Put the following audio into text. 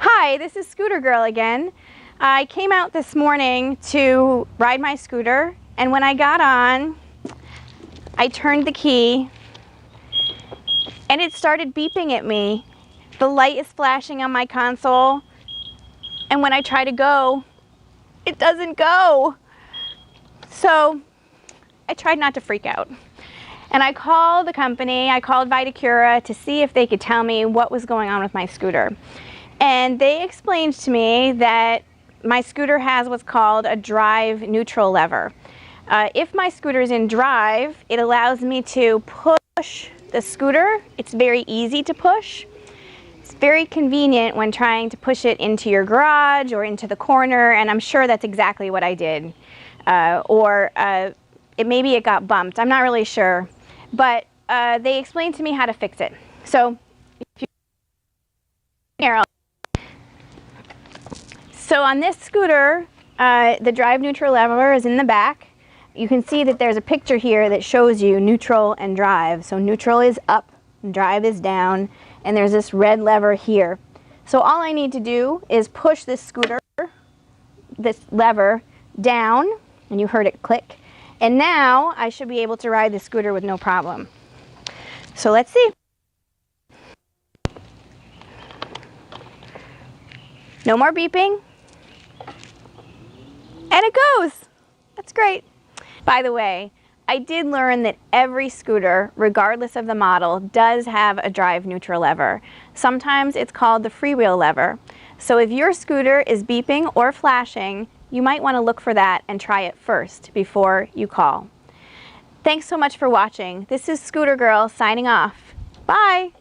Hi, this is Scooter Girl again. I came out this morning to ride my scooter, and when I got on, I turned the key and it started beeping at me. The light is flashing on my console, and when I try to go, it doesn't go. So I tried not to freak out. And I called the company, I called Vitacura to see if they could tell me what was going on with my scooter. And they explained to me that my scooter has what's called a drive neutral lever. If my scooter is in drive, it allows me to push the scooter. It's very easy to push. It's very convenient when trying to push it into your garage or into the corner, and I'm sure that's exactly what I did. Maybe it got bumped. I'm not really sure. But they explained to me how to fix it. So, so on this scooter, the drive neutral lever is in the back. You can see that there's a picture here that shows you neutral and drive. So neutral is up, drive is down, and there's this red lever here. So all I need to do is push this scooter, this lever, down, and you heard it click. And now I should be able to ride the scooter with no problem. So let's see. No more beeping. And it goes. That's great. By the way, I did learn that every scooter, regardless of the model, does have a drive neutral lever. Sometimes it's called the freewheel lever. So if your scooter is beeping or flashing, you might want to look for that and try it first before you call. Thanks so much for watching. This is Scooter Girl signing off. Bye!